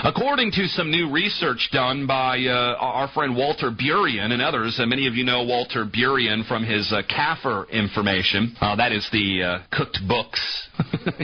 According to some new research done by our friend Walter Burian and others, many of you know Walter Burian from his CAFR information. That is the cooked books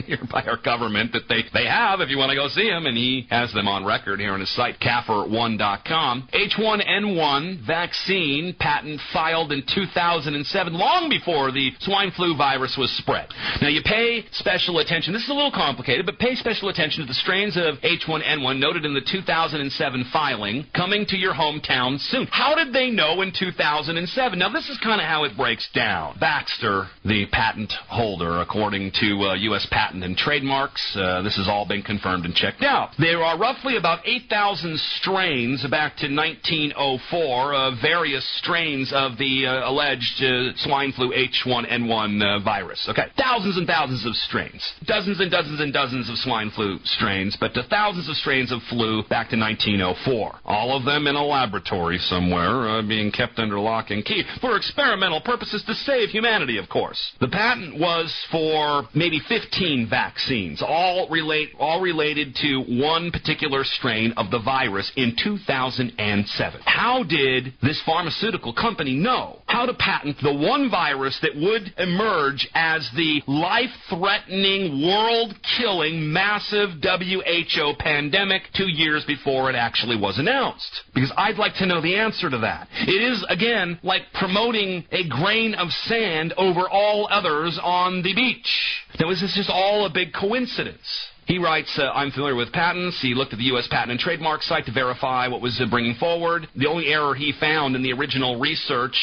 here by our government that they have if you want to go see him, and he has them on record here on his site, CAFR1.com. H1N1 Vaccine Patent Filed in 2007, long before the swine flu virus was spread. Now, you pay special attention. This is a little complicated, but pay special attention to the strains of H1N1 noted in the 2007 filing coming to your hometown soon. How did they know in 2007? Now, this is kind of how it breaks down. Baxter, the patent holder, according to U.S. Patent and Trademarks, this has all been confirmed and checked out. There are roughly about 8,000 strains back to 1904 of various strains of the alleged swine flu H1N1 virus. Okay, thousands and thousands of strains. Dozens and dozens and dozens of swine flu strains, but to thousands of strains of flu back to 1904. All of them in a laboratory somewhere, being kept under lock and key for experimental purposes to save humanity, of course. The patent was for maybe 15 vaccines, all related to one particular strain of the virus in 2007. How did this pharmaceutical company know how to patent the one virus that would emerge as the life-threatening, world-killing, massive WHO pandemic 2 years before it actually was announced? Because I'd like to know the answer to that. It is, again, like promoting a grain of sand over all others on the beach. Now, is this just all a big coincidence? He writes, I'm familiar with patents. He looked at the U.S. Patent and Trademark site to verify what was bringing forward. The only error he found in the original research,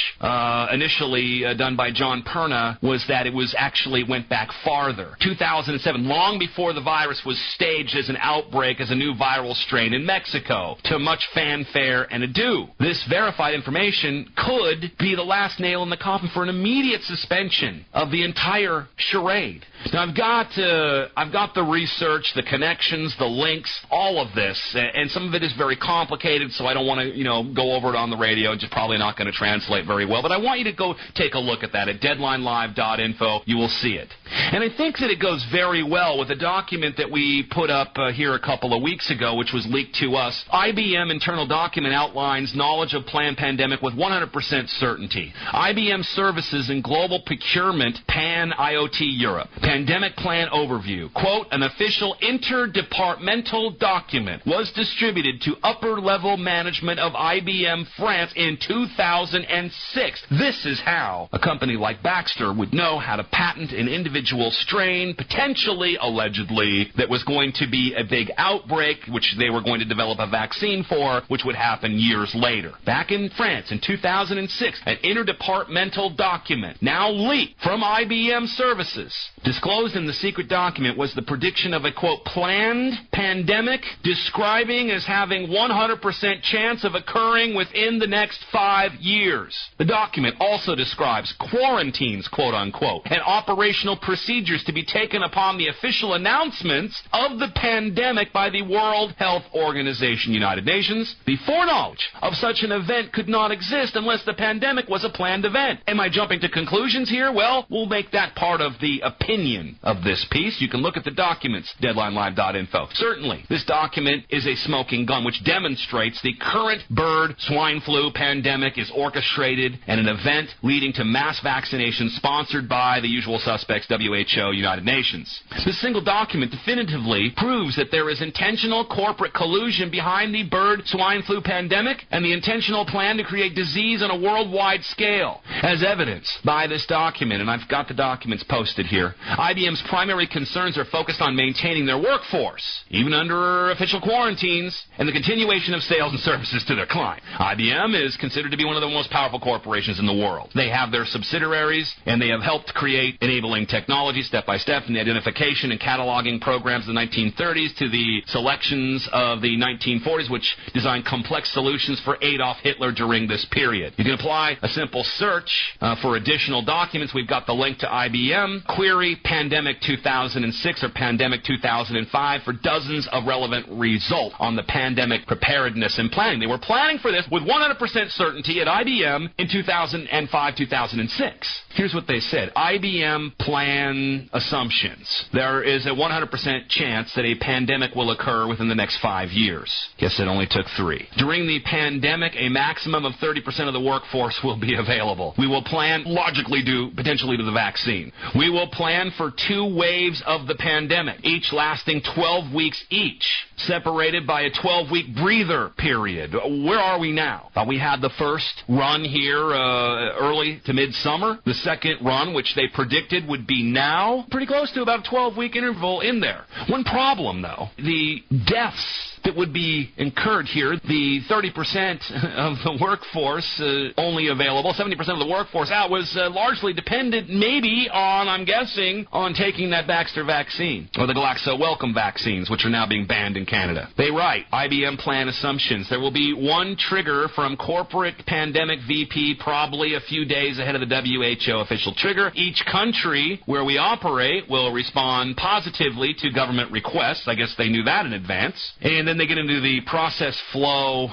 initially done by John Perna, was that it was actually went back farther. 2007, long before the virus was staged as an outbreak as a new viral strain in Mexico, to much fanfare and ado. This verified information could be the last nail in the coffin for an immediate suspension of the entire charade. Now, I've got the research, the connections, the links, all of this, and some of it is very complicated, so I don't want to, go over it on the radio. It's just probably not going to translate very well, but I want you to go take a look at that at deadlinelive.info. You will see it. And I think that it goes very well with a document that we put up here a couple of weeks ago, which was leaked to us. IBM internal document outlines knowledge of planned pandemic with 100% certainty. IBM Services and Global Procurement, IOT Europe. Pandemic Plan Overview. Quote, an official inter-departmental document was distributed to upper-level management of IBM France in 2006. This is how a company like Baxter would know how to patent an individual strain, potentially, allegedly, that was going to be a big outbreak, which they were going to develop a vaccine for, which would happen years later. Back in France in 2006, an interdepartmental document, now leaked from IBM Services, disclosed in the secret document, was the prediction of a, quote, planned pandemic describing as having 100% chance of occurring within the next 5 years. The document also describes quarantines, quote unquote, and operational procedures to be taken upon the official announcements of the pandemic by the World Health Organization, United Nations. Before knowledge of such an event could not exist unless the pandemic was a planned event. Am I jumping to conclusions here? Well, we'll make that part of the opinion of this piece. You can look at the documents, deadlinelive.info. Certainly, this document is a smoking gun which demonstrates the current bird swine flu pandemic is orchestrated and an event leading to mass vaccination sponsored by the usual suspects, WHO, United Nations. This single document definitively proves that there is intentional corporate collusion behind the bird swine flu pandemic and the intentional plan to create disease on a worldwide scale. As evidenced by this document, and I've got the documents posted here, IBM's primary concerns are focused on maintaining their workforce, even under official quarantines, and the continuation of sales and services to their client. IBM is considered to be one of the most powerful corporations in the world. They have their subsidiaries, and they have helped create enabling technology step-by-step from the identification and cataloging programs of the 1930s to the selections of the 1940s, which designed complex solutions for Adolf Hitler during this period. You can apply a simple search for additional documents. We've got the link to IBM. Query Pandemic 2006 or Pandemic 2005 for dozens of relevant results on the pandemic preparedness and planning. They were planning for this with 100% certainty at IBM in 2005-2006. Here's what they said. IBM Plan Assumptions. There is a 100% chance that a pandemic will occur within the next 5 years. Guess it only took 3. During the pandemic, a maximum of 30% of the workforce will be available. We will plan, logically due potentially to the vaccine. We will plan for 2 waves of the pandemic, each lasting 12 weeks each, separated by a 12-week breather period. Where are we now? We had the first run here early to midsummer. The second run, which they predicted would be now, pretty close to about a 12-week interval in there. One problem, though, the deaths that would be incurred here, the 30% of the workforce only available, 70% of the workforce out, was largely dependent maybe on, I'm guessing, on taking that Baxter vaccine, or the Glaxo-Wellcome vaccines, which are now being banned in Canada. They write, IBM Plan Assumptions, there will be one trigger from corporate pandemic VP probably a few days ahead of the WHO official trigger. Each country where we operate will respond positively to government requests. I guess they knew that in advance. And then they get into the process flow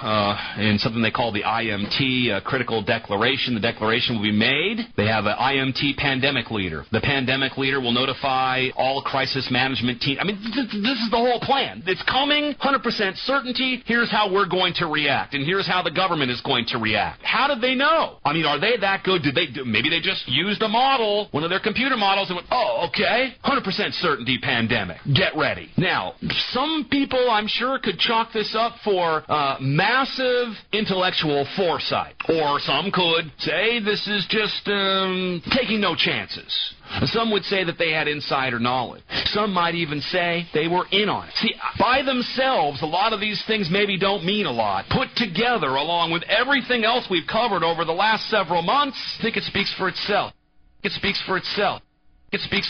in something they call the IMT, critical declaration. The declaration will be made. They have an IMT pandemic leader. The pandemic leader will notify all crisis management teams. I mean, this is the whole plan. It's coming, 100% certainty. Here's how we're going to react, and here's how the government is going to react. How did they know? I mean, are they that good? Maybe they just used a model, one of their computer models, and went, oh, okay, 100% certainty pandemic. Get ready. Now, some people, I'm sure, could chalk this up for massive intellectual foresight. Or some could say this is just taking no chances. Some would say that they had insider knowledge. Some might even say they were in on it. See, by themselves, a lot of these things maybe don't mean a lot. Put together, along with everything else we've covered over the last several months, I think it speaks for itself. It speaks for itself. It speaks